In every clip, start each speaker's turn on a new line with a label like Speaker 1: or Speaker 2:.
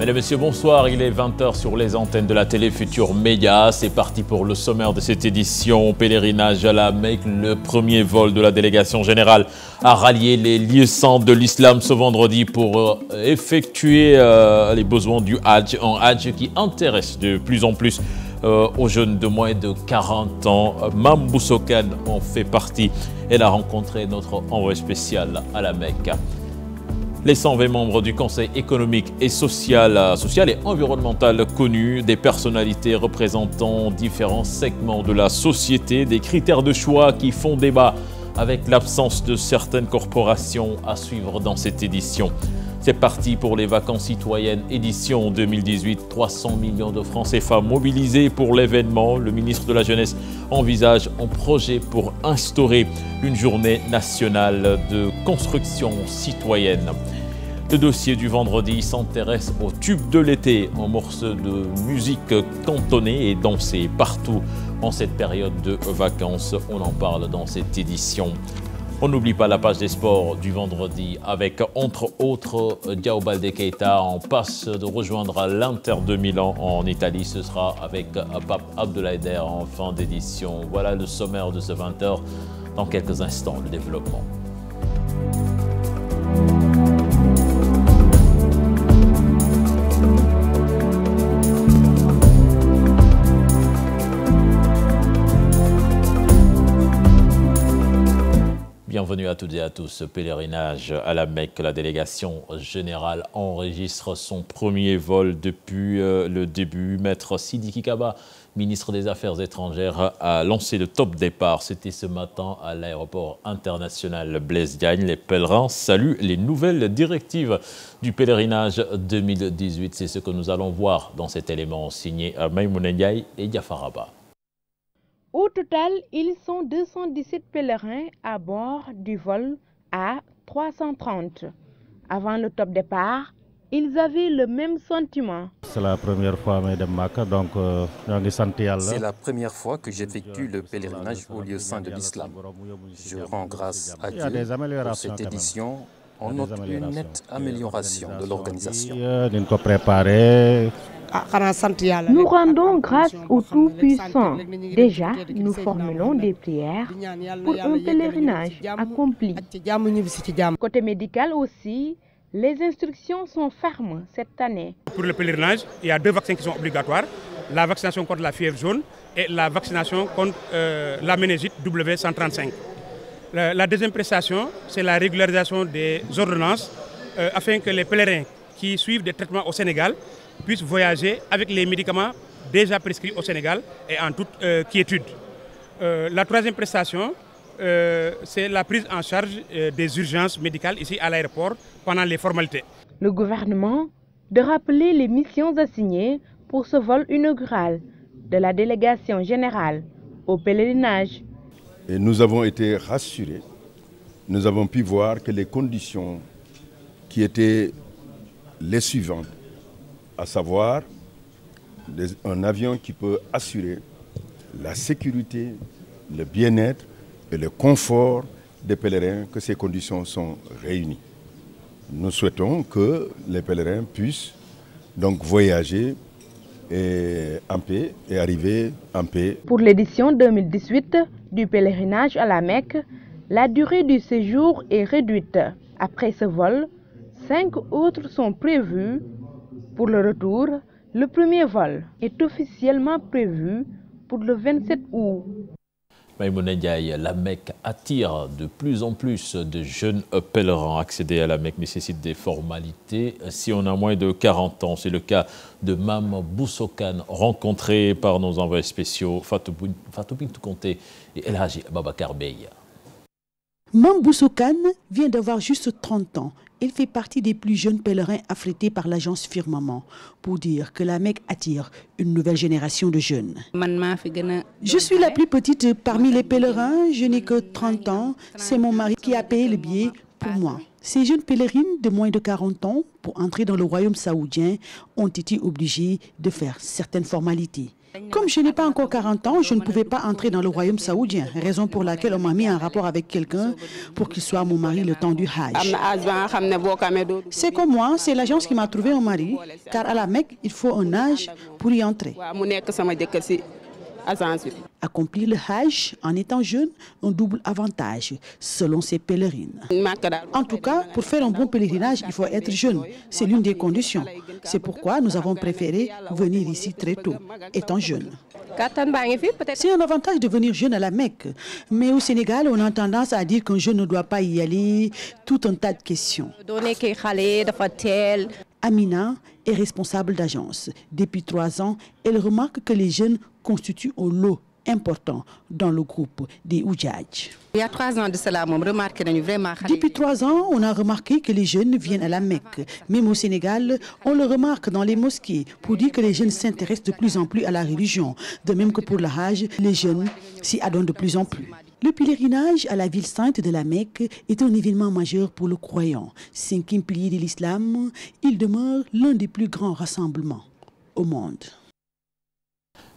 Speaker 1: Mesdames et messieurs, bonsoir. Il est 20h sur les antennes de la télé Futur Média. C'est parti pour le sommaire de cette édition. Pèlerinage à la Mecque, le premier vol de la délégation générale a rallié les lieux saints de l'islam ce vendredi pour effectuer les besoins du Hajj. Un Hajj qui intéresse de plus en plus aux jeunes de moins de 40 ans. Mame Bousso Kane en fait partie. Elle a rencontré notre envoyé spécial à la Mecque. Les 120 membres du Conseil économique et social et environnemental connus, des personnalités représentant différents segments de la société, des critères de choix qui font débat avec l'absence de certaines corporations à suivre dans cette édition. C'est parti pour les vacances citoyennes édition 2018. 300 millions de francs CFA mobilisés pour l'événement. Le ministre de la Jeunesse envisage un projet pour instaurer une journée nationale de construction citoyenne. Le dossier du vendredi s'intéresse au tube de l'été, un morceau de musique cantonnée et dansée partout en cette période de vacances. On en parle dans cette édition. On n'oublie pas la page des sports du vendredi avec, entre autres, Diao Baldé Keita en passe de rejoindre l'Inter de Milan en Italie. Ce sera avec Pape Abdoulaye en fin d'édition. Voilà le sommaire de ce 20h. Dans quelques instants, le développement. Bienvenue à toutes et à tous. Pèlerinage à la Mecque. La délégation générale enregistre son premier vol depuis le début. Maître Sidiki Kaba, ministre des Affaires étrangères, a lancé le top départ. C'était ce matin à l'aéroport international Blaise Diagne. Les pèlerins saluent les nouvelles directives du pèlerinage 2018. C'est ce que nous allons voir dans cet élément signé Maïmouna Ndiaye et Diafaraba.
Speaker 2: Au total, ils sont 217 pèlerins à bord du vol A330. Avant le top départ, ils avaient le même sentiment.
Speaker 3: C'est la première fois que je Makka, donc
Speaker 4: c'est la première fois que j'effectue le pèlerinage au lieu saint de l'islam. Je rends grâce à Dieu pour cette édition. On note une nette amélioration de l'organisation.
Speaker 2: Nous rendons grâce au Tout-Puissant. Déjà, nous formulons des prières pour un pèlerinage accompli. Côté médical aussi, les instructions sont fermes cette année.
Speaker 5: Pour le pèlerinage, il y a 2 vaccins qui sont obligatoires. La vaccination contre la fièvre jaune et la vaccination contre la méningite W135. La deuxième prestation, c'est la régularisation des ordonnances afin que les pèlerins qui suivent des traitements au Sénégal puissent voyager avec les médicaments déjà prescrits au Sénégal et en toute quiétude. La troisième prestation, c'est la prise en charge des urgences médicales ici à l'aéroport pendant les formalités.
Speaker 2: Le gouvernement de rappeler les missions assignées pour ce vol inaugural de la délégation générale au pèlerinage.
Speaker 6: Et nous avons été rassurés, nous avons pu voir que les conditions qui étaient les suivantes, à savoir un avion qui peut assurer la sécurité, le bien-être et le confort des pèlerins, que ces conditions sont réunies. Nous souhaitons que les pèlerins puissent donc voyager en paix et arriver en paix.
Speaker 2: Pour l'édition 2018 du pèlerinage à la Mecque, la durée du séjour est réduite. Après ce vol, 5 autres sont prévus. Pour le retour, le premier vol est officiellement prévu pour le 27 août.
Speaker 1: Maïmouna Ndiaye, la Mecque attire de plus en plus de jeunes pèlerins. Accéder à la Mecque nécessite des formalités. Si on a moins de 40 ans, c'est le cas de Mame Bousso Kane, rencontré par nos envoyés spéciaux Fatou Bintou Conté et El Hadji Babacar Bey.
Speaker 7: Mame Bousso Kane vient d'avoir juste 30 ans. Elle fait partie des plus jeunes pèlerins affrétés par l'agence Firmament pour dire que la Mecque attire une nouvelle génération de jeunes. Je suis la plus petite parmi les pèlerins, je n'ai que 30 ans. C'est mon mari qui a payé le billet pour moi. Ces jeunes pèlerines de moins de 40 ans, pour entrer dans le royaume saoudien, ont été obligées de faire certaines formalités. Comme je n'ai pas encore 40 ans, je ne pouvais pas entrer dans le royaume saoudien, raison pour laquelle on m'a mis en rapport avec quelqu'un pour qu'il soit mon mari le temps du Hajj. C'est comme moi, c'est l'agence qui m'a trouvé un mari, car à la Mecque, il faut un âge pour y entrer. Accomplir le Hajj en étant jeune, un double avantage, selon ces pèlerines. En tout cas, pour faire un bon pèlerinage, il faut être jeune. C'est l'une des conditions. C'est pourquoi nous avons préféré venir ici très tôt, étant jeune. C'est un avantage de venir jeune à la Mecque. Mais au Sénégal, on a tendance à dire qu'un jeune ne doit pas y aller, tout un tas de questions. Amina est responsable d'agence. Depuis 3 ans, elle remarque que les jeunes constituent un lot important dans le groupe des Oudjadj.
Speaker 8: Il y a 3 ans de cela,
Speaker 7: Depuis 3 ans, on a remarqué que les jeunes viennent à la Mecque. Même au Sénégal, on le remarque dans les mosquées pour dire que les jeunes s'intéressent de plus en plus à la religion. De même que pour le Hajj, les jeunes s'y adonnent de plus en plus. Le pèlerinage à la ville sainte de la Mecque est un événement majeur pour le croyant. 5e pilier de l'islam, il demeure l'un des plus grands rassemblements au monde.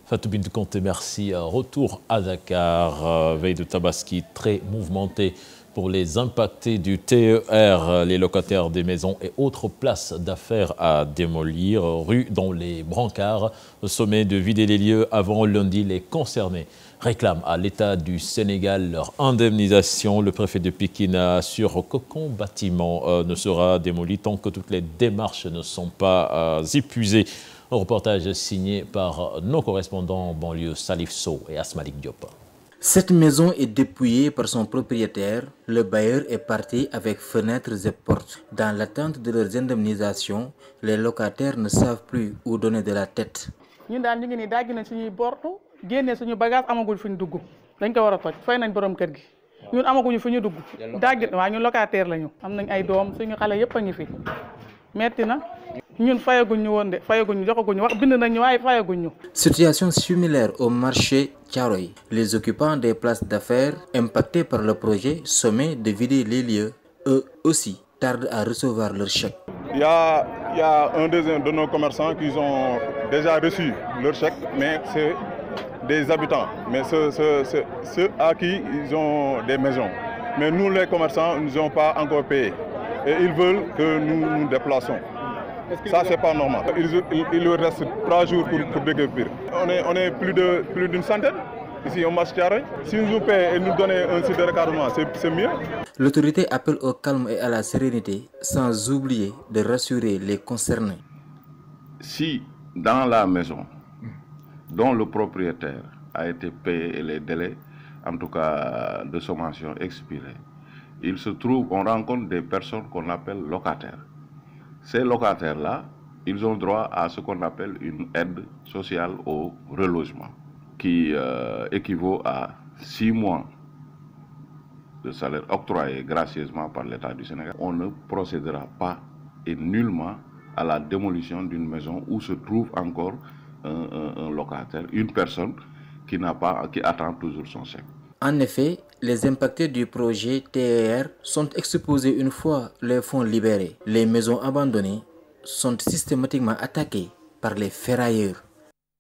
Speaker 1: Fatou Bintou Conté, merci. Retour à Dakar, veille de Tabaski très mouvementée pour les impactés du TER, les locataires des maisons et autres places d'affaires à démolir. Rue dans les brancards, au sommet de vider les lieux avant lundi. Les concernés réclament à l'État du Sénégal leur indemnisation. Le préfet de Pikine assure qu'aucun bâtiment ne sera démoli tant que toutes les démarches ne sont pas épuisées. Un reportage signé par nos correspondants en banlieue Salif Sow et Asmalik Diop.
Speaker 9: Cette maison est dépouillée par son propriétaire. Le bailleur est parti avec fenêtres et portes. Dans l'attente de leurs indemnisations, les locataires ne savent plus où donner de la tête. Situation similaire au marché Thiaroye. Les occupants des places d'affaires impactés par le projet sommet de vider les lieux, eux aussi tardent à recevoir leur chèque.
Speaker 10: Il y a un de nos commerçants qui ont déjà reçu leur chèque, mais c'est des habitants, mais ceux à qui ils ont des maisons. Mais nous les commerçants, nous n'avons pas encore payé. Et ils veulent que nous nous déplaçons. Ça, c'est pas normal. Il leur reste 3 jours pour déguerpir. On est plus d'une centaine ici au marché Thiaroye. Si nous paient et nous donnent un site de recadrement, c'est mieux.
Speaker 9: L'autorité appelle au calme et à la sérénité, sans oublier de rassurer les concernés.
Speaker 11: Si dans la maison dont le propriétaire a été payé et les délais, en tout cas de sommation expirés, il se trouve, on rencontre des personnes qu'on appelle locataires. Ces locataires-là, ils ont droit à ce qu'on appelle une aide sociale au relogement, qui équivaut à 6 mois de salaire octroyé gracieusement par l'État du Sénégal. On ne procédera pas et nullement à la démolition d'une maison où se trouve encore un locataire, une personne qui attend toujours son chèque.
Speaker 9: En effet, les impactés du projet TER sont exposés une fois les fonds libérés. Les maisons abandonnées sont systématiquement attaquées par les ferrailleurs.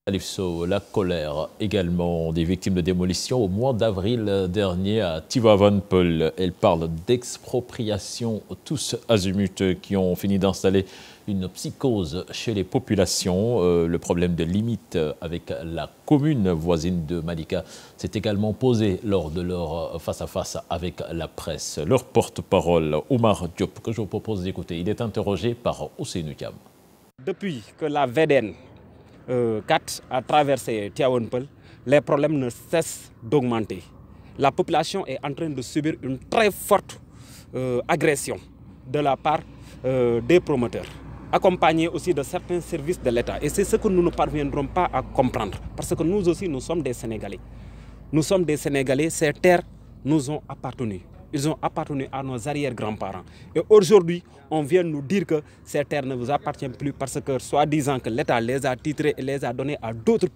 Speaker 1: La colère également des victimes de démolition au mois d'avril dernier à Tivaouane-Peulh. Elle parle d'expropriation tous azimuts qui ont fini d'installer une psychose chez les populations. Le problème de limite avec la commune voisine de Malika s'est également posé lors de leur face-à-face avec la presse. Leur porte-parole, Omar Diop, que je vous propose d'écouter, il est interrogé par Ousseynou Thiam.
Speaker 12: Depuis que la VDN 4 a traversé Tivaouane-Peulh, les problèmes ne cessent d'augmenter. La population est en train de subir une très forte agression de la part des promoteurs, accompagnés aussi de certains services de l'État. Et c'est ce que nous ne parviendrons pas à comprendre, parce que nous aussi, nous sommes des Sénégalais. Nous sommes des Sénégalais, ces terres nous ont appartenu. Ils ont appartenu à nos arrière-grands-parents. Et aujourd'hui, on vient nous dire que ces terres ne vous appartiennent plus parce que, soi-disant que l'État les a titrées et les a données à d'autres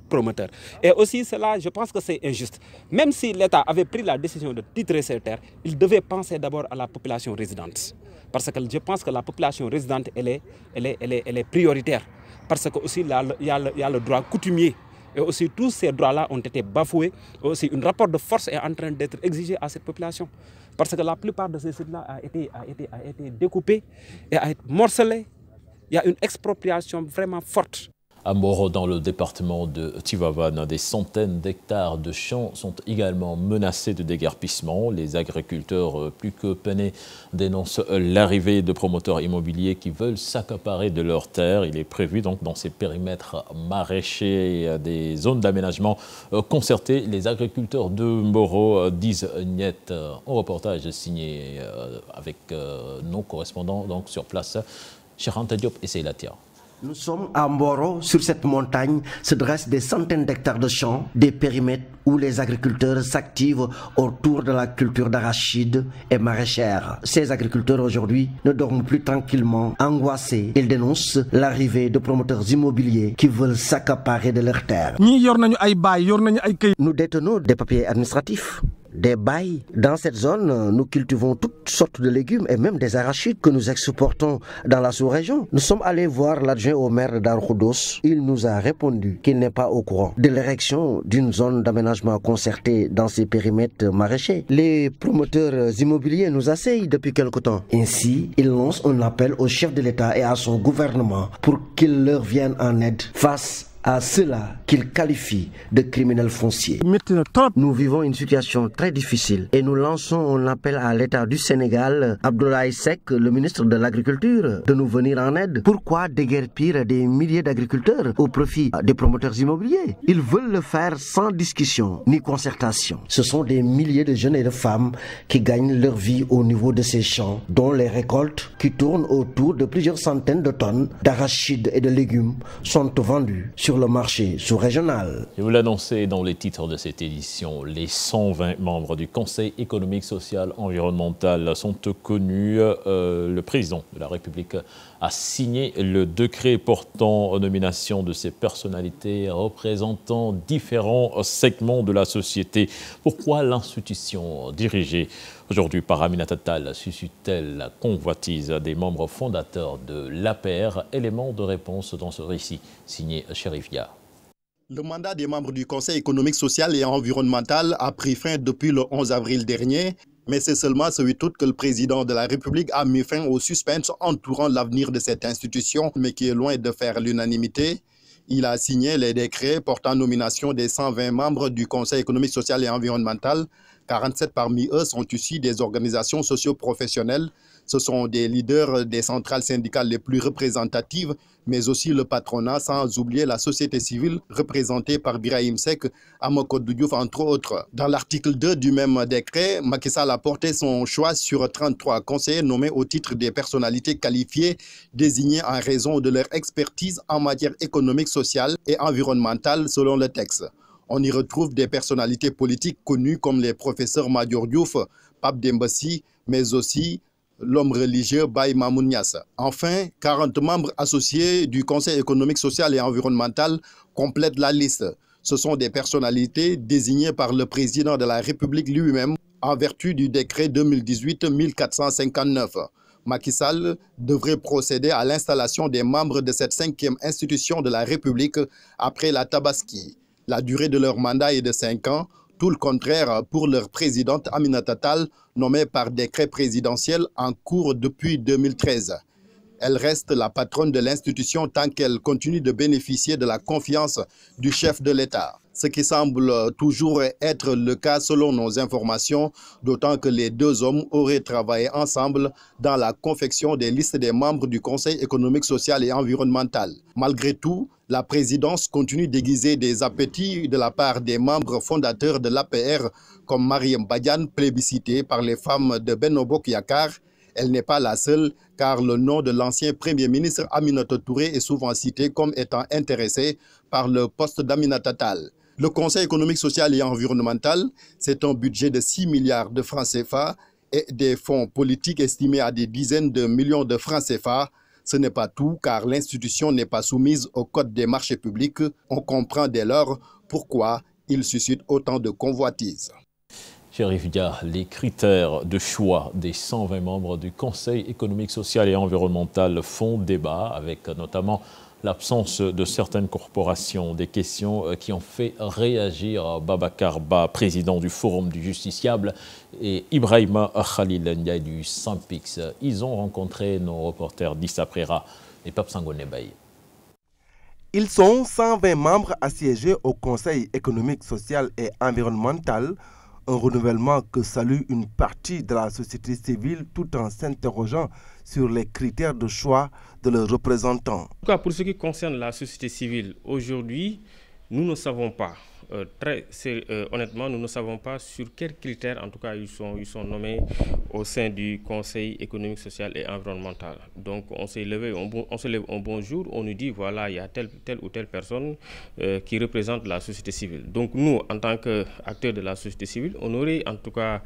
Speaker 12: promoteurs. Et aussi, cela, je pense que c'est injuste. Même si l'État avait pris la décision de titrer ces terres, il devait penser d'abord à la population résidente. Parce que je pense que la population résidente, elle est prioritaire. Parce que aussi, il y a le droit coutumier Et aussi tous ces droits-là ont été bafoués. Et aussi un rapport de force est en train d'être exigé à cette population. Parce que la plupart de ces sites-là a été découpé et a été morcelé. Il y a une expropriation vraiment forte.
Speaker 1: À Moro, dans le département de Tivaouane, des centaines d'hectares de champs sont également menacés de déguerpissement. Les agriculteurs, plus que peinés, dénoncent l'arrivée de promoteurs immobiliers qui veulent s'accaparer de leurs terres. Il est prévu donc dans ces périmètres maraîchers des zones d'aménagement concertées. Les agriculteurs de Moro disent niet. Un reportage signé avec nos correspondants donc sur place, Cheikh Anta Diop et Seylatia.
Speaker 8: Nous sommes à Mboro. Sur cette montagne se dressent des centaines d'hectares de champs, des périmètres où les agriculteurs s'activent autour de la culture d'arachide et maraîchère. Ces agriculteurs aujourd'hui ne dorment plus tranquillement, angoissés. Ils dénoncent l'arrivée de promoteurs immobiliers qui veulent s'accaparer de leurs terres. Nous détenons des papiers administratifs, des bails. Dans cette zone, nous cultivons toutes sortes de légumes et même des arachides que nous exportons dans la sous-région. Nous sommes allés voir l'adjoint au maire de Darkoudos. Il nous a répondu qu'il n'est pas au courant de l'érection d'une zone d'aménagement concerté dans ces périmètres maraîchers. Les promoteurs immobiliers nous asseyent depuis quelque temps. Ainsi, ils lancent un appel au chef de l'État et à son gouvernement pour qu'il leur vienne en aide face à ceux-là qu'ils qualifient de criminels fonciers. Nous vivons une situation très difficile et nous lançons un appel à l'État du Sénégal, Abdoulaye Seck, le ministre de l'Agriculture, de nous venir en aide. Pourquoi déguerpir des milliers d'agriculteurs au profit des promoteurs immobiliers? Ils veulent le faire sans discussion ni concertation. Ce sont des milliers de jeunes et de femmes qui gagnent leur vie au niveau de ces champs, dont les récoltes, qui tournent autour de plusieurs centaines de tonnes d'arachides et de légumes, sont vendues sur le marché sous-régional.
Speaker 1: Je vous l'annonçais dans les titres de cette édition, les 120 membres du Conseil économique, social, environnemental sont connus. Le président de la République a signé le décret portant nomination de ces personnalités représentant différents segments de la société. Pourquoi l'institution dirigée aujourd'hui par Aminata Tall suscite-t-elle la convoitise des membres fondateurs de l'APR? Élément de réponse dans ce récit signé Chérif Dia.
Speaker 13: Le mandat des membres du Conseil économique, social et environnemental a pris fin depuis le 11 avril dernier. Mais c'est seulement ce 8 août que le président de la République a mis fin au suspense entourant l'avenir de cette institution, mais qui est loin de faire l'unanimité. Il a signé les décrets portant nomination des 120 membres du Conseil économique, social et environnemental. 47 parmi eux sont issus des organisations socio-professionnelles. Ce sont des leaders des centrales syndicales les plus représentatives, mais aussi le patronat, sans oublier la société civile représentée par Birahim Seck, Amokodou Diouf, entre autres. Dans l'article 2 du même décret, Macky Sall a porté son choix sur 33 conseillers nommés au titre des personnalités qualifiées, désignés en raison de leur expertise en matière économique, sociale et environnementale, selon le texte. On y retrouve des personnalités politiques connues comme les professeurs Madior Diouf, Pape Dembassi, mais aussi l'homme religieux Baye Mamoun Niasse. Enfin, 40 membres associés du Conseil économique, social et environnemental complètent la liste. Ce sont des personnalités désignées par le président de la République lui-même en vertu du décret 2018-1459. Macky Sall devrait procéder à l'installation des membres de cette 5e institution de la République après la Tabaski. La durée de leur mandat est de 5 ans, tout le contraire pour leur présidente Aminata Tall, nommée par décret présidentiel en cours depuis 2013. Elle reste la patronne de l'institution tant qu'elle continue de bénéficier de la confiance du chef de l'État. Ce qui semble toujours être le cas selon nos informations, d'autant que les deux hommes auraient travaillé ensemble dans la confection des listes des membres du Conseil économique, social et environnemental. Malgré tout, la présidence continue d'aiguiser des appétits de la part des membres fondateurs de l'APR, comme Mariam Badiane, plébiscitée par les femmes de Benno Bokk Yakaar. Elle n'est pas la seule, car le nom de l'ancien Premier ministre Aminata Touré est souvent cité comme étant intéressé par le poste d'Aminata Tall. Le Conseil économique, social et environnemental, c'est un budget de 6 milliards de francs CFA et des fonds politiques estimés à des dizaines de millions de francs CFA. Ce n'est pas tout, car l'institution n'est pas soumise au Code des marchés publics. On comprend dès lors pourquoi il suscite autant de convoitises.
Speaker 1: Chérif Dia, les critères de choix des 120 membres du Conseil économique, social et environnemental font débat, avec notamment l'absence de certaines corporations, des questions qui ont fait réagir Babacar Ba, président du Forum du Justiciable, et Ibrahima Khalil Ndiaye du SYNPICS. Ils ont rencontré nos reporters Dissa Prera et Pape Sangone Baye.
Speaker 14: Ils sont 120 membres assiégés au Conseil économique, social et environnemental, un renouvellement que salue une partie de la société civile tout en s'interrogeant sur les critères de choix de leurs représentants.
Speaker 15: En tout cas, pour ce qui concerne la société civile, aujourd'hui, nous ne savons pas. Honnêtement, nous ne savons pas sur quels critères, en tout cas, ils sont nommés au sein du Conseil économique, social et environnemental. Donc, on s'est levé, on se lève un bon jour, on nous dit, voilà, il y a telle ou telle personne qui représente la société civile. Donc, nous, en tant qu'acteurs de la société civile, on aurait, en tout cas,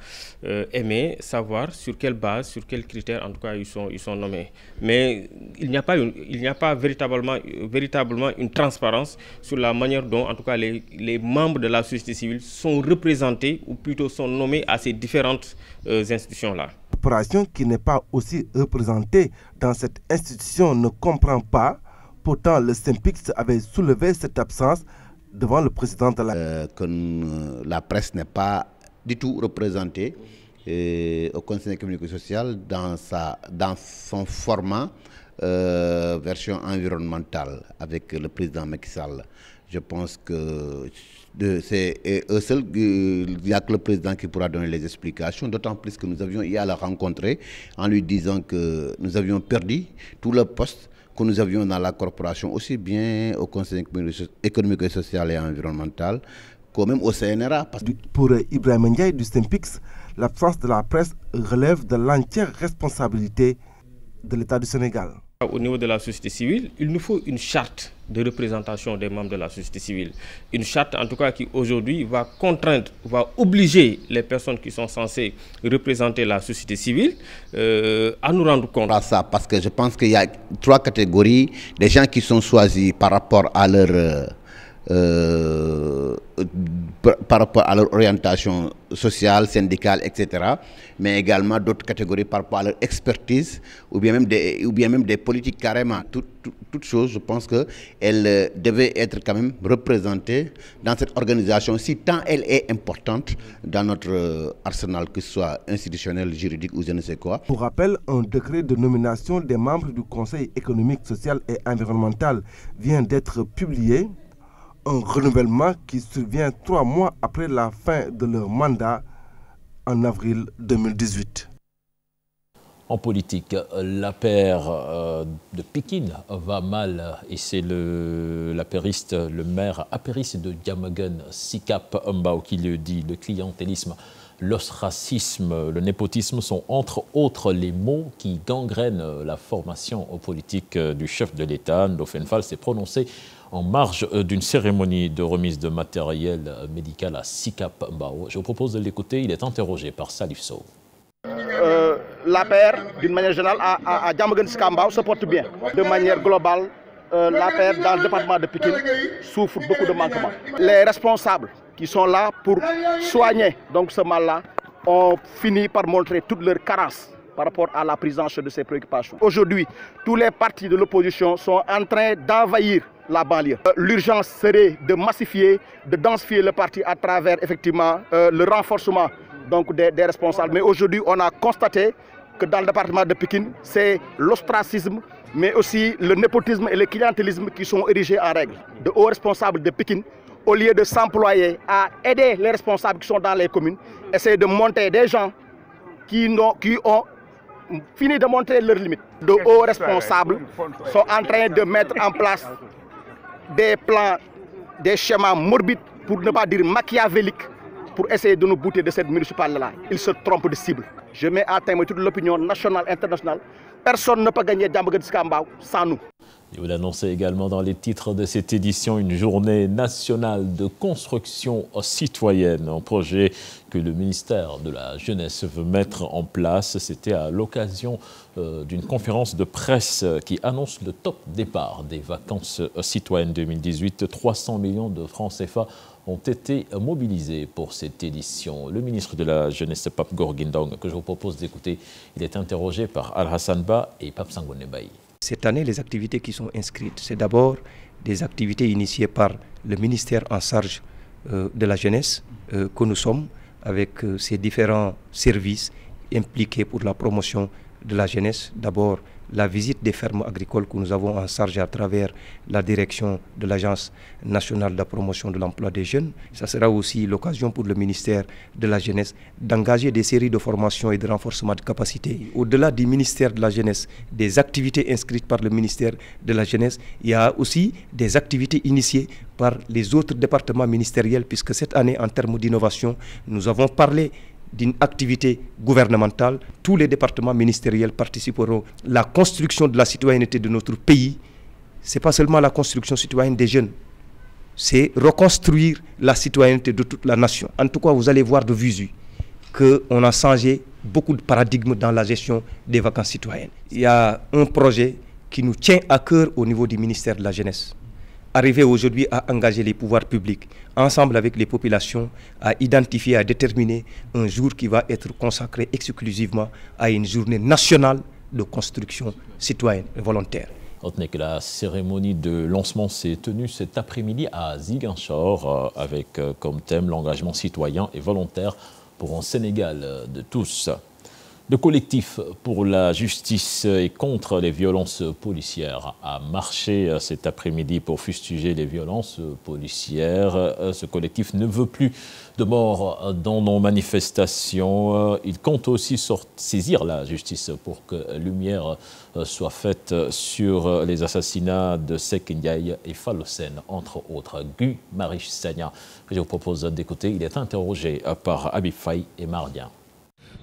Speaker 15: aimé savoir sur quelle base, sur quels critères, en tout cas, ils sont nommés. Mais il n'y a pas véritablement une transparence sur la manière dont, en tout cas, les membres de la société civile sont représentés ou plutôt sont nommés à ces différentes institutions-là.
Speaker 14: La corporation qui n'est pas aussi représentée dans cette institution ne comprend pas. Pourtant, le SYNPICS avait soulevé cette absence devant le président de la...
Speaker 16: que la presse n'est pas du tout représentée au Conseil économique et social dans son format version environnementale avec le président Macky Sall. Je pense que c'est eux seuls, il n'y a que le président qui pourra donner les explications, d'autant plus que nous avions eu à la rencontrer en lui disant que nous avions perdu tout le poste que nous avions dans la corporation, aussi bien au Conseil économique et social et environnemental, qu'au même au CNRA.
Speaker 14: Pour Ibrahima Ndiaye du SYNPICS, l'absence de la presse relève de l'entière responsabilité de l'État du Sénégal.
Speaker 15: Au niveau de la société civile, il nous faut une charte de représentation des membres de la société civile. Une charte, en tout cas, qui aujourd'hui va contraindre, va obliger les personnes qui sont censées représenter la société civile à nous rendre compte.
Speaker 16: Parce que je pense qu'il y a 3 catégories, des gens qui sont choisis par rapport à leur... par rapport à leur orientation sociale, syndicale, etc. Mais également d'autres catégories par rapport à leur expertise ou bien même des politiques carrément. Toute chose, je pense qu'elle devait être quand même représentée dans cette organisation-ci, tant elle est importante dans notre arsenal, que ce soit institutionnel, juridique ou je ne sais quoi.
Speaker 14: Pour rappel, un décret de nomination des membres du Conseil économique, social et environnemental vient d'être publié. Un renouvellement qui survient 3 mois après la fin de leur mandat en avril 2018.
Speaker 1: En politique, l'APR de Pikine va mal et c'est l'apériste, le maire apériste de Diamaguène, Sikap Mbao, qui le dit. Le clientélisme, l'ostracisme, le népotisme sont entre autres les mots qui gangrènent la formation politique du chef de l'État. Ndofène Fall s'est prononcé en marge d'une cérémonie de remise de matériel médical à Sikap Mbao. Je vous propose de l'écouter, il est interrogé par Salif Sow.
Speaker 17: L'APR, d'une manière générale, à Diamaguène Sikap Mbao se porte bien. De manière globale, l'APR dans le département de Pikine souffre beaucoup de manquements. Les responsables qui sont là pour soigner donc ce mal-là ont fini par montrer toutes leurs carences par rapport à la prise en charge de ces préoccupations. Aujourd'hui, tous les partis de l'opposition sont en train d'envahir la banlieue. L'urgence serait de massifier, de densifier le parti à travers effectivement le renforcement donc, des responsables. Mais aujourd'hui, on a constaté que dans le département de Pikine, c'est l'ostracisme, mais aussi le népotisme et le clientélisme qui sont érigés en règle. De hauts responsables de Pikine, au lieu de s'employer à aider les responsables qui sont dans les communes, essayer de monter des gens qui ont fini de montrer leurs limites. De hauts responsables sont en train de mettre en place des plans, des schémas morbides, pour ne pas dire machiavéliques, pour essayer de nous bouter de cette municipalité-là. Ils se trompent de cible. Je mets à témoin toute l'opinion nationale, internationale. Personne ne peut gagner Diamaguène Sikap Mbao sans nous.
Speaker 1: Et vous l'annoncez également dans les titres de cette édition, une journée nationale de construction citoyenne, un projet que le ministère de la Jeunesse veut mettre en place. C'était à l'occasion d'une conférence de presse qui annonce le top départ des vacances citoyennes 2018. 300 millions de francs CFA ont été mobilisés pour cette édition. Le ministre de la Jeunesse, Pape Gorgui Ndong, que je vous propose d'écouter, il est interrogé par Al-Hassan Ba et Pape Sangone Baye.
Speaker 18: Cette année, les activités qui sont inscrites, c'est d'abord des activités initiées par le ministère en charge de la jeunesse que nous sommes, avec ces différents services impliqués pour la promotion de la jeunesse. D'abord, la visite des fermes agricoles que nous avons en charge à travers la direction de l'Agence nationale de la promotion de l'emploi des jeunes. Ça sera aussi l'occasion pour le ministère de la Jeunesse d'engager des séries de formations et de renforcement de capacités. Au-delà du ministère de la Jeunesse, des activités inscrites par le ministère de la Jeunesse, il y a aussi des activités initiées par les autres départements ministériels, puisque cette année, en termes d'innovation, nous avons parlé d'une activité gouvernementale. Tous les départements ministériels participeront à la construction de la citoyenneté de notre pays. Ce n'est pas seulement la construction citoyenne des jeunes, c'est reconstruire la citoyenneté de toute la nation. En tout cas, vous allez voir de visu qu'on a changé beaucoup de paradigmes dans la gestion des vacances citoyennes. Il y a un projet qui nous tient à cœur au niveau du ministère de la Jeunesse. Arriver aujourd'hui à engager les pouvoirs publics, ensemble avec les populations, à identifier, à déterminer un jour qui va être consacré exclusivement à une journée nationale de construction citoyenne et volontaire.
Speaker 1: Retenez que la cérémonie de lancement s'est tenue cet après-midi à Ziguinchor avec comme thème l'engagement citoyen et volontaire pour un Sénégal de tous. Le collectif pour la justice et contre les violences policières a marché cet après-midi pour fustiger les violences policières. Ce collectif ne veut plus de morts dans nos manifestations. Il compte aussi saisir la justice pour que lumière soit faite sur les assassinats de Seck Ndiaye et Fallou Sène, entre autres. Guy Marius Sagna, que je vous propose d'écouter, il est interrogé par Habib Faye et Mardia.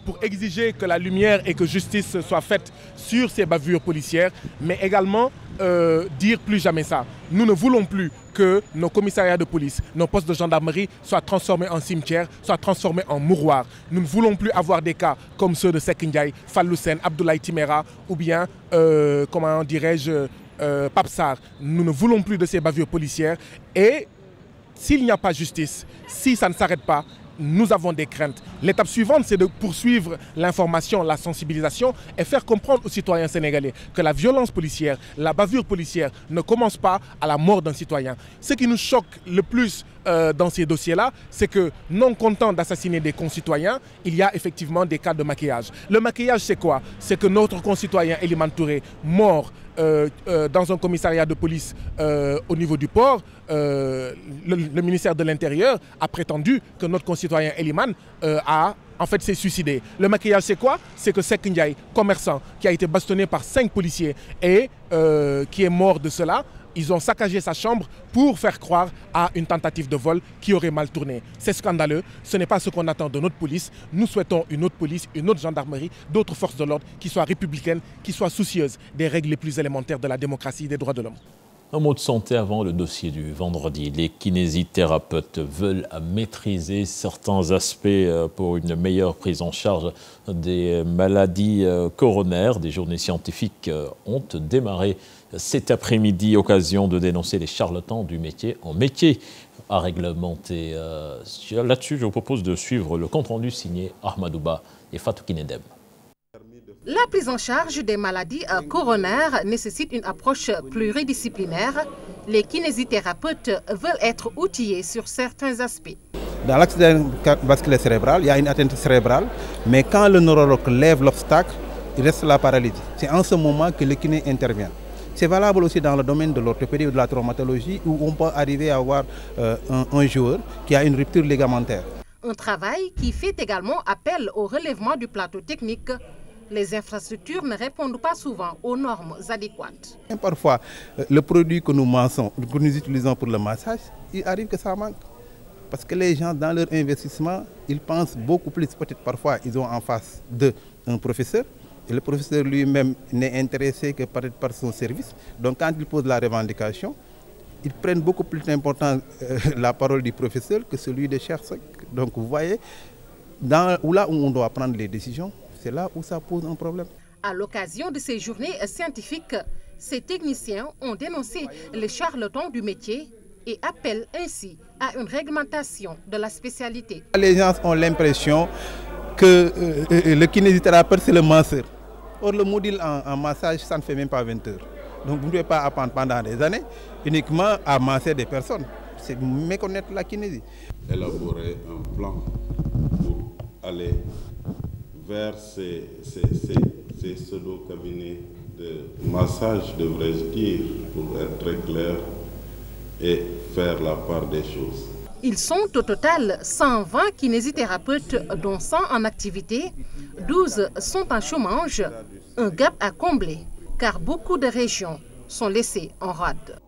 Speaker 19: Pour exiger que la lumière et que justice soit faite sur ces bavures policières, mais également dire plus jamais ça. Nous ne voulons plus que nos commissariats de police, nos postes de gendarmerie soient transformés en cimetières, soient transformés en mouroirs. Nous ne voulons plus avoir des cas comme ceux de Seck Ndiaye, Fallou Sène, Abdoulaye Timéra ou bien, comment dirais-je, Pape Sarr. Nous ne voulons plus de ces bavures policières et s'il n'y a pas justice, si ça ne s'arrête pas, nous avons des craintes. L'étape suivante, c'est de poursuivre l'information, la sensibilisation et faire comprendre aux citoyens sénégalais que la violence policière, la bavure policière ne commence pas à la mort d'un citoyen. Ce qui nous choque le plus dans ces dossiers-là, c'est que non content d'assassiner des concitoyens, il y a effectivement des cas de maquillage. Le maquillage, c'est quoi? C'est que notre concitoyen Eliman Touré, mort dans un commissariat de police au niveau du port, le ministère de l'Intérieur a prétendu que notre concitoyen Eliman s'est suicidé. Le maquillage, c'est quoi? C'est que Seck Ndiaye, commerçant, qui a été bastonné par 5 policiers et qui est mort de cela, ils ont saccagé sa chambre pour faire croire à une tentative de vol qui aurait mal tourné. C'est scandaleux, ce n'est pas ce qu'on attend de notre police. Nous souhaitons une autre police, une autre gendarmerie, d'autres forces de l'ordre qui soient républicaines, qui soient soucieuses des règles les plus élémentaires de la démocratie et des droits de l'homme.
Speaker 1: Un mot de santé avant le dossier du vendredi. Les kinésithérapeutes veulent maîtriser certains aspects pour une meilleure prise en charge des maladies coronaires. Des journées scientifiques ont démarré cet après-midi, occasion de dénoncer les charlatans du métier. En métier à réglementer. Là-dessus, je vous propose de suivre le compte-rendu signé Ahmadouba et Fatou Kinedem.
Speaker 20: La prise en charge des maladies coronaires nécessite une approche pluridisciplinaire. Les kinésithérapeutes veulent être outillés sur certains aspects.
Speaker 21: Dans l'accident vasculaire cérébral, il y a une atteinte cérébrale, mais quand le neurologue lève l'obstacle, il reste la paralysie. C'est en ce moment que le kiné intervient. C'est valable aussi dans le domaine de l'orthopédie ou de la traumatologie où on peut arriver à avoir un joueur qui a une rupture ligamentaire.
Speaker 20: Un travail qui fait également appel au relèvement du plateau technique. Les infrastructures ne répondent pas souvent aux normes adéquates.
Speaker 21: Et parfois, le produit que nous utilisons pour le massage, il arrive que ça manque. Parce que les gens, dans leur investissement, ils pensent beaucoup plus. Peut-être parfois, ils ont en face d'eux un professeur. Et le professeur lui-même n'est intéressé que par son service. Donc quand il pose la revendication, ils prennent beaucoup plus d'importance la parole du professeur que celui des chercheurs. Donc vous voyez, là où on doit prendre les décisions, c'est là où ça pose un problème.
Speaker 20: À l'occasion de ces journées scientifiques, ces techniciens ont dénoncé les charlatans du métier et appellent ainsi à une réglementation de la spécialité.
Speaker 21: Les gens ont l'impression que le kinésithérapeute, c'est le masseur. Or, le module en massage, ça ne fait même pas 20 heures. Donc vous ne pouvez pas apprendre pendant des années uniquement à masser des personnes. C'est méconnaître la kinésie.
Speaker 11: Élaborer un plan pour aller vers ces pseudo-cabinets de massage, devrais-je dire, pour être très clair, et faire la part des choses.
Speaker 20: Ils sont au total 120 kinésithérapeutes, dont 100 en activité, 12 sont en chômage, un gap à combler, car beaucoup de régions sont laissées en rade.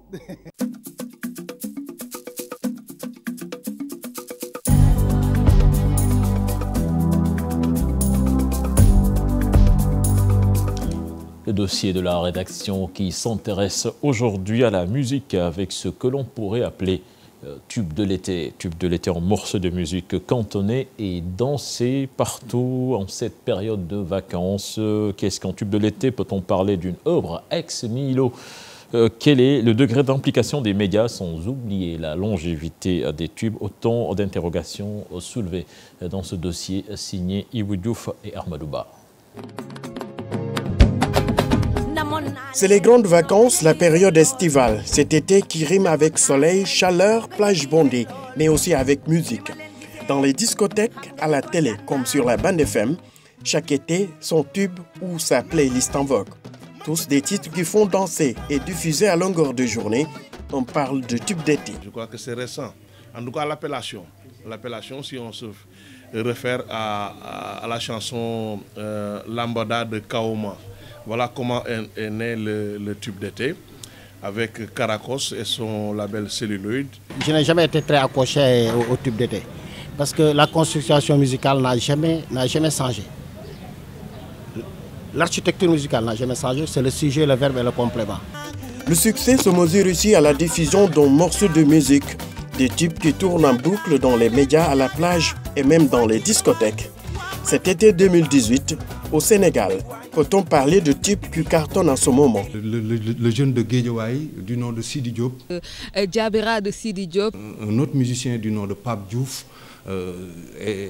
Speaker 1: Le dossier de la rédaction qui s'intéresse aujourd'hui à la musique avec ce que l'on pourrait appeler tube de l'été. Tube de l'été en morceaux de musique cantonnés et dansés partout en cette période de vacances. Qu'est-ce qu'un tube de l'été? Peut-on parler d'une œuvre ex nihilo? Quel est le degré d'implication des médias sans oublier la longévité des tubes? Autant d'interrogations soulevées dans ce dossier signé Ibou Diouf et Armadouba.
Speaker 3: C'est les grandes vacances, la période estivale. Cet été qui rime avec soleil, chaleur, plage bondée, mais aussi avec musique. Dans les discothèques, à la télé, comme sur la bande FM, chaque été, son tube ou sa playlist en vogue. Tous des titres qui font danser et diffuser à longueur de journée. On parle de tube d'été.
Speaker 22: Je crois que c'est récent. En tout cas, l'appellation. L'appellation, si on se réfère à la chanson Lambada de Kaoma. Voilà comment est né le tube d'été, avec Caracos et son label Celluloid.
Speaker 23: Je n'ai jamais été très accroché au tube d'été, parce que la construction musicale n'a jamais changé. L'architecture musicale n'a jamais changé, c'est le sujet, le verbe et le complément.
Speaker 3: Le succès se mesure ici à la diffusion d'un morceau de musique, des tubes qui tournent en boucle dans les médias, à la plage et même dans les discothèques. Cet été 2018, au Sénégal, peut-on parler de types qui cartonnent en ce moment?
Speaker 24: Le jeune de Guédiawaye, du nom de Sidi Diop.
Speaker 25: Djabira de Sidi Diop.
Speaker 24: Un autre musicien du nom de Pape Diouf. Et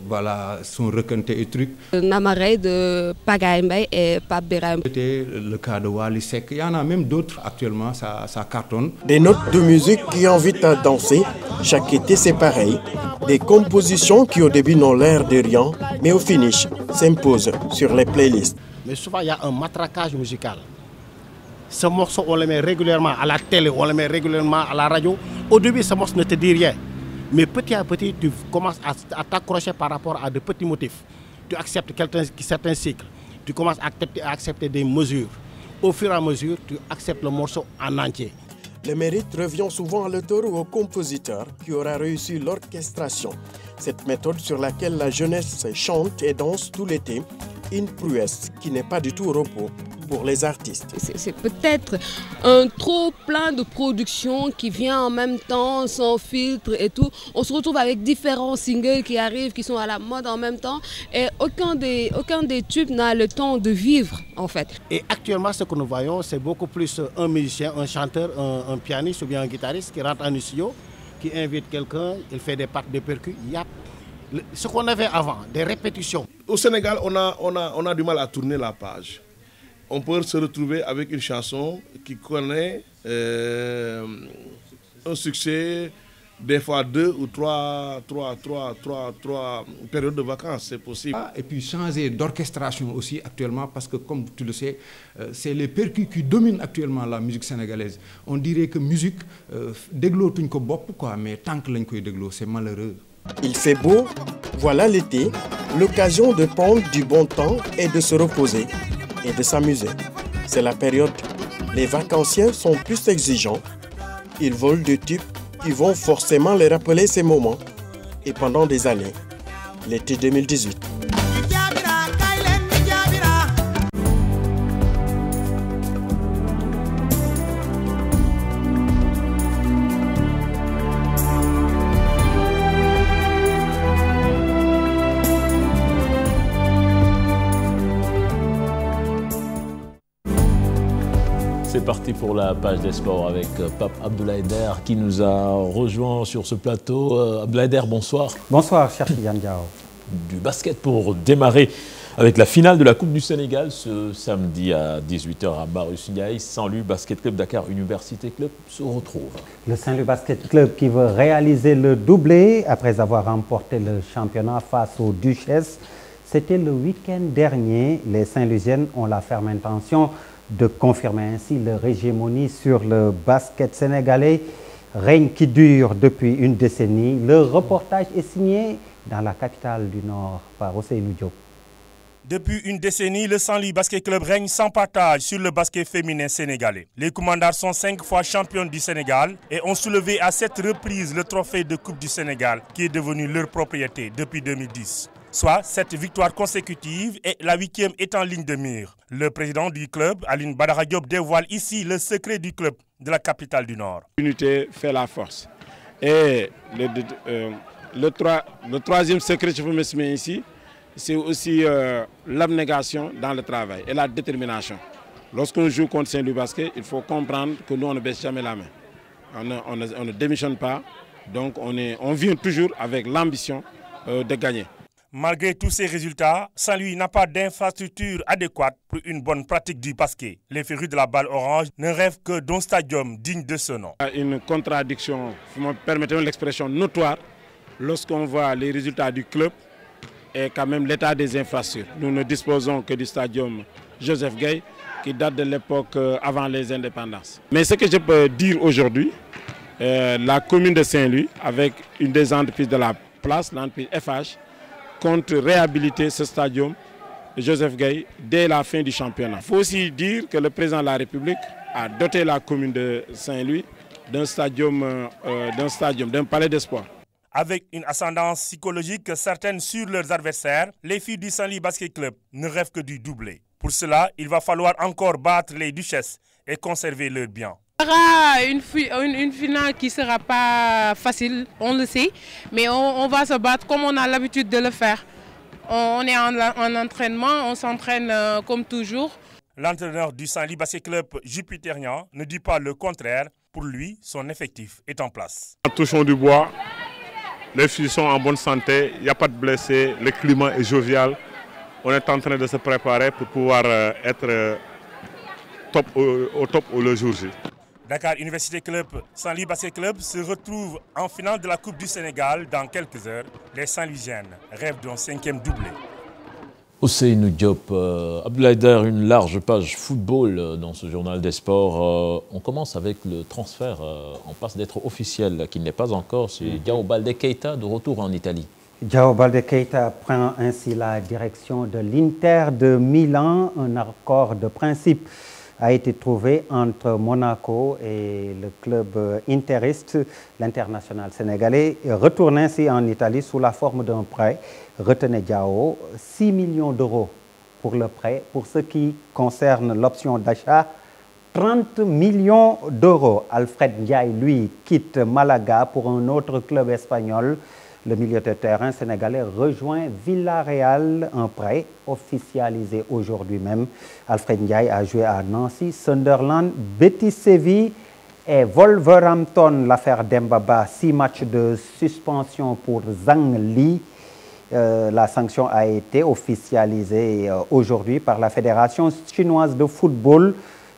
Speaker 24: voilà, son requinté et truc.
Speaker 25: Namaré de Pagaye Mbaye et Pape Biram.
Speaker 24: C'était le cas de Wali Seck. Il y en a même d'autres actuellement, ça cartonne.
Speaker 3: Des notes de musique qui invitent à danser. Chaque été, c'est pareil. Des compositions qui au début n'ont l'air de rien, mais au finish s'imposent sur les playlists.
Speaker 23: Mais souvent, il y a un matraquage musical. Ce morceau, on le met régulièrement à la télé, on le met régulièrement à la radio. Au début, ce morceau ne te dit rien. Mais petit à petit, tu commences à t'accrocher par rapport à de petits motifs. Tu acceptes certains cycles. Tu commences à accepter des mesures. Au fur et à mesure, tu acceptes le morceau en entier.
Speaker 3: Le mérite revient souvent à l'auteur ou au compositeur qui aura réussi l'orchestration. Cette méthode sur laquelle la jeunesse chante et danse tout l'été, une prouesse qui n'est pas du tout au repos pour les artistes.
Speaker 25: C'est peut-être un trop plein de production qui vient en même temps, sans filtre et tout. On se retrouve avec différents singles qui arrivent, qui sont à la mode en même temps. Et aucun des tubes n'a le temps de vivre, en fait.
Speaker 23: Et actuellement, ce que nous voyons, c'est beaucoup plus un musicien, un chanteur, un pianiste ou bien un guitariste qui rentre en studio, qui invite quelqu'un, il fait des parties de percus. Il y a ce qu'on avait avant, des répétitions.
Speaker 22: Au Sénégal, on a du mal à tourner la page. On peut se retrouver avec une chanson qui connaît un succès, des fois 2 ou 3 périodes de vacances, c'est possible.
Speaker 24: Et puis changer d'orchestration aussi actuellement, parce que comme tu le sais, c'est les percus qui dominent actuellement la musique sénégalaise. On dirait que musique, déglo tuñ ko bop quoi, mais tant que lañ koy déglo, c'est malheureux.
Speaker 3: Il fait beau, voilà l'été, l'occasion de prendre du bon temps et de se reposer et de s'amuser. C'est la période. Les vacanciers sont plus exigeants. Ils volent de tubes qui vont forcément les rappeler ces moments. Et pendant des années, l'été 2018.
Speaker 1: C'est parti pour la page des sports avec Pape Abdoulaye Der qui nous a rejoint sur ce plateau. Abdoulaye Der, bonsoir.
Speaker 26: Bonsoir, cher Yann Diao.
Speaker 1: du basket pour démarrer avec la finale de la Coupe du Sénégal ce samedi à 18 h à Marius Ndiaye. Saint-Louis Basket Club Dakar Université Club se retrouve.
Speaker 2: Le Saint-Louis Basket Club qui veut réaliser le doublé après avoir remporté le championnat face aux Duchesses. C'était le week-end dernier. Les Saint-Louisiennes ont la ferme intention de confirmer ainsi leur hégémonie sur le basket sénégalais. Règne qui dure depuis une décennie. Le reportage est signé dans la capitale du Nord par Ousseynou Diop.
Speaker 4: Depuis une décennie, le Saint-Louis Basket Club règne sans partage sur le basket féminin sénégalais. Les Commandards sont 5 fois championnes du Sénégal et ont soulevé à 7 reprises le trophée de Coupe du Sénégal qui est devenu leur propriété depuis 2010. Soit 7 victoires consécutives et la 8e est en ligne de mire. Le président du club, Aline Badara Diop, dévoile ici le secret du club de la capitale du Nord.
Speaker 5: L'unité fait la force. Et le troisième secret, je vous me mets ici, c'est aussi l'abnégation dans le travail et la détermination. Lorsqu'on joue contre Saint-Louis Basket, il faut comprendre que nous, on ne baisse jamais la main. On ne démissionne pas, donc on vient toujours avec l'ambition de gagner.
Speaker 4: Malgré tous ces résultats, Saint-Louis n'a pas d'infrastructure adéquate pour une bonne pratique du basket. Les férus de la balle orange ne rêvent que d'un stadium digne de ce nom.
Speaker 5: Une contradiction, permettez-moi l'expression notoire, lorsqu'on voit les résultats du club et quand même l'état des infrastructures. Nous ne disposons que du stadium Joseph Gueye qui date de l'époque avant les indépendances. Mais ce que je peux dire aujourd'hui, la commune de Saint-Louis, avec une des entreprises de la place, l'entreprise FH, compte réhabiliter ce stadium Joseph Gueye dès la fin du championnat. Il faut aussi dire que le président de la République a doté la commune de Saint-Louis d'un stadium, d'un palais d'espoir.
Speaker 4: Avec une ascendance psychologique certaine sur leurs adversaires, les filles du Saint-Louis Basket Club ne rêvent que du doublé. Pour cela, il va falloir encore battre les Duchesses et conserver leurs biens.
Speaker 6: Il y aura une finale qui ne sera pas facile, on le sait, mais on va se battre comme on a l'habitude de le faire. On est en entraînement, on s'entraîne comme toujours.
Speaker 4: L'entraîneur du Saint-Louis Basket Club, Jupiternian, ne dit pas le contraire. Pour lui, son effectif est en place.
Speaker 10: Touchons du bois, les filles sont en bonne santé, il n'y a pas de blessés, le climat est jovial. On est en train de se préparer pour pouvoir être au top le jour J.
Speaker 4: Dakar Université Club, Saint-Louis Basket Club se retrouve en finale de la Coupe du Sénégal dans quelques heures. Les Saint-Louisiennes rêvent d'un 5e doublé.
Speaker 1: Ousseynou Diop, Abdoulaye Der, une large page football dans ce journal des sports. On commence avec le transfert en passe d'être officiel, qui n'est pas encore, c'est Diao Baldé Keita de retour en Italie.
Speaker 2: Diao Baldé Keita prend ainsi la direction de l'Inter de Milan. Un accord de principe a été trouvé entre Monaco et le club interiste. L'international sénégalais retourne ainsi en Italie sous la forme d'un prêt. Retenez Diao, 6 millions d'euros pour le prêt. Pour ce qui concerne l'option d'achat, 30 millions d'euros. Alfred Ndiaye, lui, quitte Malaga pour un autre club espagnol. Le milieu de terrain sénégalais rejoint Villarreal, un prêt officialisé aujourd'hui même. Alfred Ndiaye a joué à Nancy, Sunderland, Betis Séville et Wolverhampton. L'affaire Dembaba, 6 matchs de suspension pour Zhang Li. La sanction a été officialisée aujourd'hui par la Fédération chinoise de football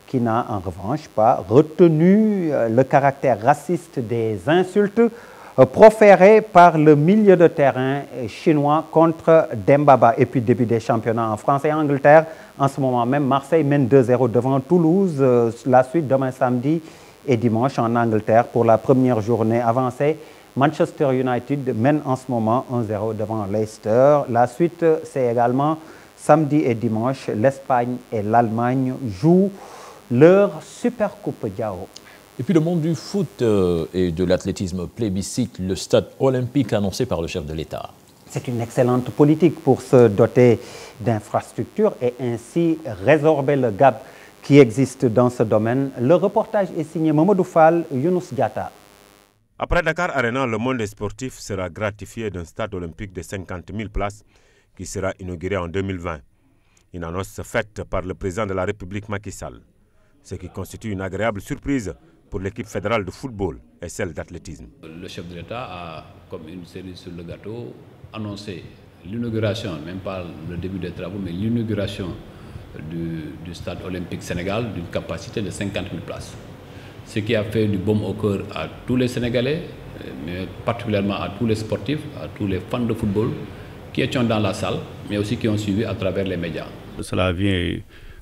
Speaker 2: qui n'a en revanche pas retenu le caractère raciste des insultes proféré par le milieu de terrain chinois contre Dembaba. Et puis début des championnats en France et en Angleterre. En ce moment même, Marseille mène 2-0 devant Toulouse. La suite demain samedi et dimanche en Angleterre pour la première journée avancée. Manchester United mène en ce moment 1-0 devant Leicester. La suite, c'est également samedi et dimanche. L'Espagne et l'Allemagne jouent leur Supercoupe Diao.
Speaker 1: Et puis le monde du foot et de l'athlétisme plébiscite le stade olympique annoncé par le chef de l'État.
Speaker 2: C'est une excellente politique pour se doter d'infrastructures et ainsi résorber le gap qui existe dans ce domaine. Le reportage est signé Mamadou Fall, Younous Diatta.
Speaker 7: Après Dakar Arena, le monde sportif sera gratifié d'un stade olympique de 50 000 places qui sera inauguré en 2020. Une annonce faite par le président de la République Macky Sall, ce qui constitue une agréable surprise pour l'équipe fédérale de football et celle d'athlétisme.
Speaker 26: Le chef de l'État a, comme une cerise sur le gâteau, annoncé
Speaker 8: l'inauguration, même pas le début des travaux, mais l'inauguration du stade olympique Sénégal d'une capacité de 50 000 places. Ce qui a fait du baume au cœur à tous les Sénégalais, mais particulièrement à tous les sportifs, à tous les fans de football qui étaient dans la salle, mais aussi qui ont suivi à travers les médias.
Speaker 9: Cela vient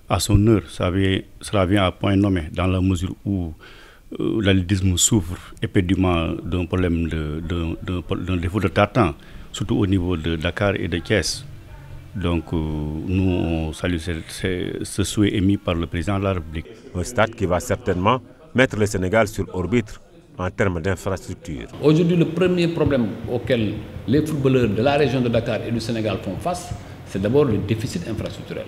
Speaker 9: à son heure, cela vient à point nommé, dans la mesure où l'athlétisme souffre éperdument d'un problème d'un défaut de tartan, surtout au niveau de Dakar et de Thiès. Donc nous, on salue ce souhait émis par le président de la République.
Speaker 7: Un stade qui va certainement mettre le Sénégal sur orbite en termes d'infrastructures.
Speaker 8: Aujourd'hui, le premier problème auquel les footballeurs de la région de Dakar et du Sénégal font face, c'est d'abord le déficit infrastructurel.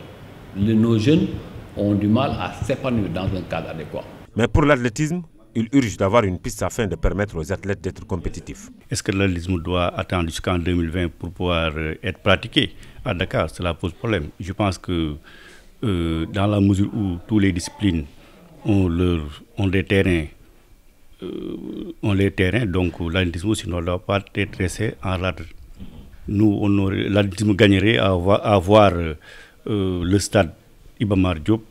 Speaker 8: Nos jeunes ont du mal à s'épanouir dans un cadre adéquat.
Speaker 7: Mais pour l'athlétisme, il urge d'avoir une piste afin de permettre aux athlètes d'être compétitifs.
Speaker 9: Est-ce que l'athlétisme doit attendre jusqu'en 2020 pour pouvoir être pratiqué à Dakar? Cela pose problème. Je pense que dans la mesure où toutes les disciplines ont des terrains, donc l'athlétisme aussi ne doit pas être resté en rade. Nous, l'athlétisme gagnerait à avoir le stade Iba Mar Diop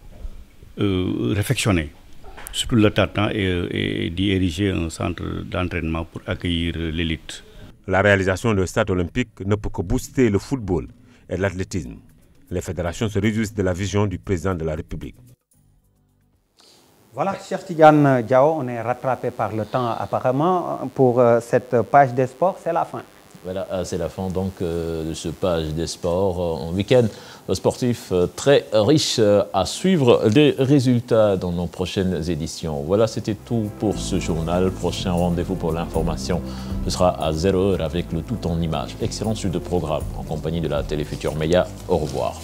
Speaker 9: réfectionné. Surtout le tartan et d'y ériger un centre d'entraînement pour accueillir l'élite.
Speaker 7: La réalisation d'un stade olympique ne peut que booster le football et l'athlétisme. Les fédérations se réjouissent de la vision du président de la République.
Speaker 2: Voilà, cher Tidiane Diao, on est rattrapé par le temps apparemment. Pour cette page des sports, c'est la fin.
Speaker 1: Voilà, c'est la fin donc de ce page des sports. Un week-end sportif très riche à suivre des résultats dans nos prochaines éditions. Voilà, c'était tout pour ce journal. Prochain rendez-vous pour l'information, ce sera à 0h avec le tout en images. Excellente suite de programme en compagnie de la Télé Futurs Médias. Au revoir.